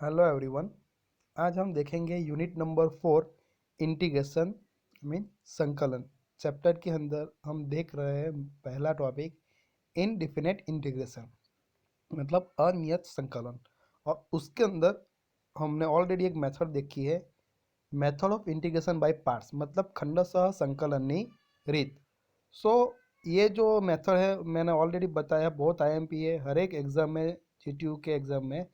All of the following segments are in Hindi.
Hello everyone. आज हम देखेंगे यूनिट नंबर 4 इंटीग्रेशन मीन संकलन। चैप्टर के अंदर हम देख रहे हैं पहला टॉपिक इनडिफिनिट इंटीग्रेशन मतलब अनियत संकलन। और उसके अंदर हमने ऑलरेडी एक मेथड देखी है, method of integration by parts मतलब खंडशः संकलनी रीत। सो ये जो मेथड है मैंने ऑलरेडी बताया, बहुत आईएमपी है, हर एक एग्जाम में, जीटीयू के एग्जाम में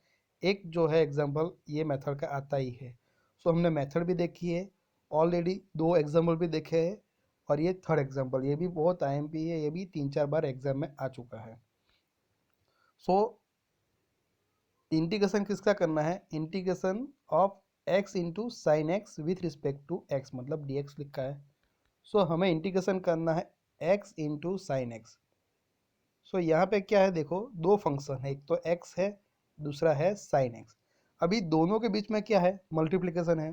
एक जो है एग्जाम्पल ये मेथड का आता ही है। सो हमने मेथड भी देखी है, ऑलरेडी 2 एग्जाम्पल भी देखे हैं, और ये थर्ड एग्जाम्पल ये भी बहुत आईएमपी है, ये भी 3-4 बार एग्जाम में आ चुका है। सो इंटीग्रेशन किसका करना है? Integration of x into sine x with respect to x मतलब डी एक्स लिखा है। सो हमें इंटीग्रेशन करना है x into sine x. So यहाँ पे क्या है, देखो 2 फंक्शन है, एक तो एक्स है, दूसरा है साइन एक्स। अभी दोनों के बीच में क्या है, मल्टीप्लिकेशन है।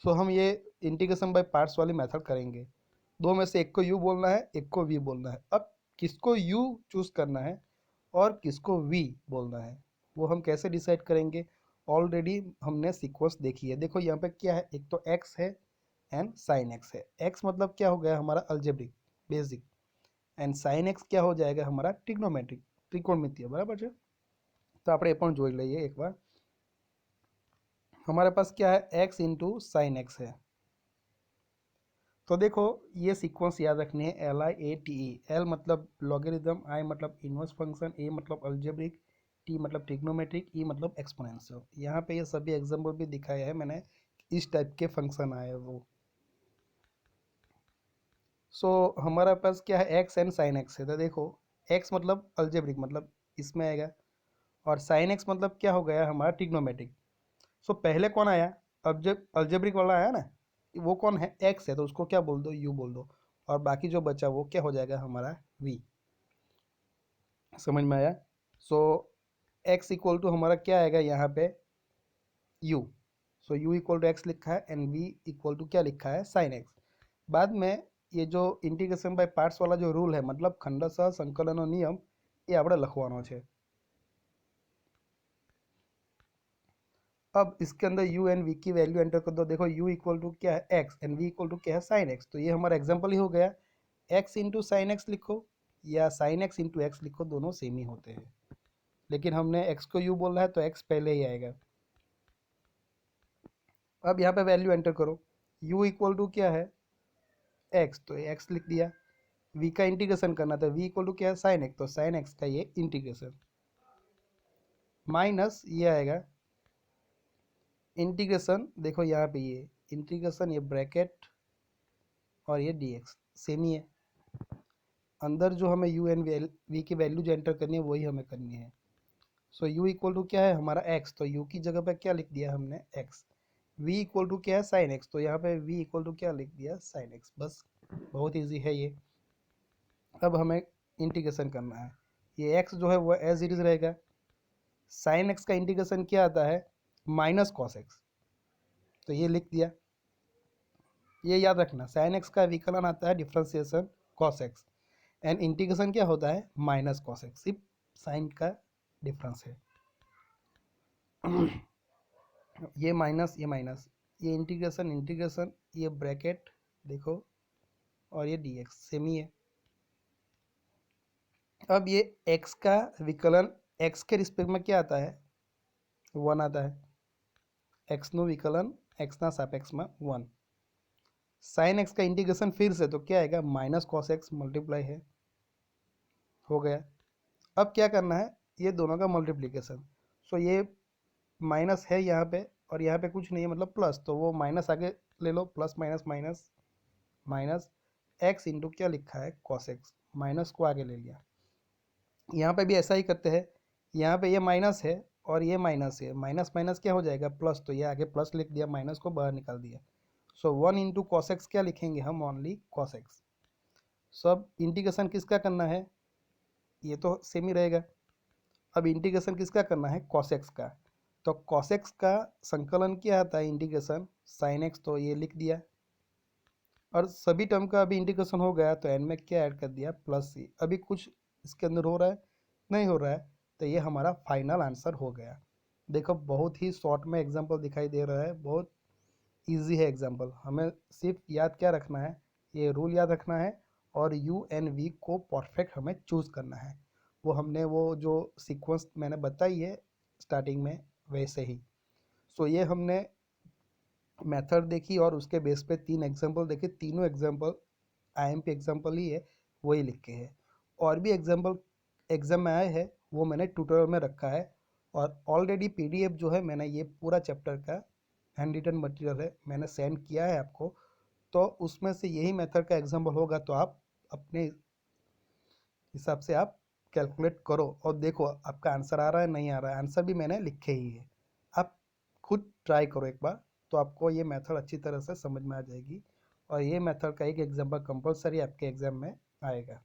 सो हम ये इंटीग्रेशन बाय पार्ट्स वाली मेथड करेंगे। दो में से एक को यू बोलना है, एक को वी बोलना है। अब किसको यू चूज करना है और किसको वी बोलना है वो हम कैसे डिसाइड करेंगे? ऑलरेडी हमने सीक्वेंस देखी है। देखो यहाँ पे क्या है, एक तो एक्स है एंड साइन एक्स है। एक्स मतलब क्या हो गया हमारा algebraic basic, and sine x क्या हो जाएगा हमारा ट्रिग्नोमेट्रिक त्रिकोणमितीय, बराबर है। तो આપણે એ પણ જોઈ લઈએ एक बार। हमारे पास क्या है, एक्स इंटू साइन एक्स है। तो देखो ये सीक्वेंस याद रखनी है, L I A T E. L मतलब लॉगरिदम, आई मतलब इनवर्स फंक्शन, ए मतलब अलजेब्रिक, टी मतलब ट्रिग्नोमेट्रिक, ई मतलब एक्सपोनेंशियल। यहाँ पे ये सभी एग्जाम्पल भी दिखाया है मैंने, इस टाइप के फंक्शन आए वो। सो हमारे पास क्या है, एक्स एंड साइन एक्स है। तो देखो एक्स मतलब अलजेब्रिक मतलब इसमें आएगा, और साइन एक्स मतलब क्या हो गया हमारा ट्रिग्नोमेट्रिक। सो पहले कौन आया, अब जब अलजेब्रिक वाला आया ना, वो कौन है, एक्स है, तो उसको क्या बोल दो, यू बोल दो। और बाकी जो बचा वो क्या हो जाएगा हमारा वी। समझ में आया? सो एक्स इक्वल टू हमारा क्या आएगा यहाँ पे, u. So u equal to x लिखा है एंड वी इक्वल टू क्या लिखा है, साइन एक्स। बाद में ये जो इंटीग्रेशन बाय पार्ट्स वाला जो रूल है मतलब खंडशः संकलनનો નિયમ એ આપણે લખવાનો છે। अब इसके अंदर u एंड v की वैल्यू एंटर कर दो। देखो u इक्वल टू क्या है x and v equal to क्या है साइन x। तो ये हमारा एग्जांपल ही हो गया, x इंटू साइन एक्स लिखो या साइन x इंटू एक्स लिखो, दोनों सेम ही होते हैं। लेकिन हमने x को u बोला है तो x पहले ही आएगा। अब यहाँ पे वैल्यू एंटर करो, u इक्वल टू क्या है x, तो ये x लिख दिया। v का इंटीग्रेशन करना था, v इक्वल टू क्या है साइन x, तो साइन x का ये इंटीग्रेशन माइनस ये आएगा इंटीग्रेशन। देखो यहाँ पे ये इंटीग्रेशन, ये ब्रैकेट और ये dx सेम ही है। अंदर जो हमें u एंड v की वैल्यू जो एंटर करनी है वही हमें करनी है। सो u इक्वल टू क्या है हमारा x, तो u की जगह पे क्या लिख दिया हमने x। v इक्वल टू क्या है साइन x, तो यहाँ पे v इक्वल टू क्या लिख दिया साइन x। बस बहुत ईजी है ये। अब हमें इंटीग्रेशन करना है, ये x जो है वो एज इट इज रहेगा। साइन x का इंटीग्रेशन क्या आता है, माइनस कॉस एक्स, तो ये लिख दिया। ये याद रखना, साइन एक्स का विकलन आता है differentiation cos x, and integration क्या होता है माइनस कॉस एक्स, सिर्फ साइन का डिफरेंस है। ये माइनस ये माइनस, ये इंटीग्रेशन इंटीग्रेशन, ये ब्रैकेट देखो, और ये डी एक्स सेम ही है। अब ये x का विकलन x के रिस्पेक्ट में क्या आता है, 1 आता है। x નું विकलन x ના સાપેક્ષમાં 1। साइन x का इंटीग्रेशन फिर से तो क्या आएगा, माइनस कॉस एक्स मल्टीप्लाई है, हो गया। अब क्या करना है, ये दोनों का मल्टीप्लिकेशन। सो ये माइनस है यहाँ पे और यहाँ पे कुछ नहीं है मतलब प्लस, तो वो माइनस आगे ले लो, plus minus minus minus x into क्या लिखा है कॉस एक्स, माइनस को आगे ले लिया। यहाँ पे भी ऐसा ही करते हैं, यहाँ पे ये माइनस है और ये माइनस है, माइनस माइनस क्या हो जाएगा प्लस, तो ये आगे प्लस लिख दिया, माइनस को बाहर निकाल दिया। सो 1 इंटू कॉस एक्स क्या लिखेंगे हम, ओनली कॉस एक्स। सब इंटीग्रेशन किसका करना है, ये तो सेम ही रहेगा। अब इंटीग्रेशन किसका करना है, कॉस एक्स का। तो कॉस एक्स का संकलन क्या आता है इंटीग्रेशन साइन एक्स, तो ये लिख दिया। और सभी टर्म का अभी इंटीग्रेशन हो गया तो एन में क्या ऐड कर दिया, प्लस सी। अभी कुछ इसके अंदर हो रहा है, नहीं हो रहा है, तो ये हमारा फाइनल आंसर हो गया। देखो बहुत ही शॉर्ट में एग्जांपल दिखाई दे रहा है, बहुत इजी है एग्जांपल। हमें सिर्फ याद क्या रखना है, ये रूल याद रखना है और यू एन वी को परफेक्ट हमें चूज़ करना है। वो हमने वो जो सीक्वेंस मैंने बताई है स्टार्टिंग में वैसे ही। सो ये हमने मेथड देखी और उसके बेस पे 3 एग्जांपल देखे, तीनों एग्जांपल आईएमपी एग्जांपल ही है, वही लिखे हैं। और भी एग्जांपल एग्जाम में आए हैं वो मैंने ट्यूटोरियल में रखा है। और ऑलरेडी पीडीएफ जो है मैंने ये पूरा चैप्टर का हैंड रिटन मटेरियल है मैंने सेंड किया है आपको। तो उसमें से यही मेथड का एग्जांपल होगा, तो आप अपने हिसाब से आप कैलकुलेट करो और देखो आपका आंसर आ रहा है नहीं आ रहा है। आंसर भी मैंने लिखे ही है, आप खुद ट्राई करो एक बार, तो आपको ये मेथड अच्छी तरह से समझ में आ जाएगी। और ये मेथड का एक एग्जांपल कंपलसरी आपके एग्जाम में आएगा।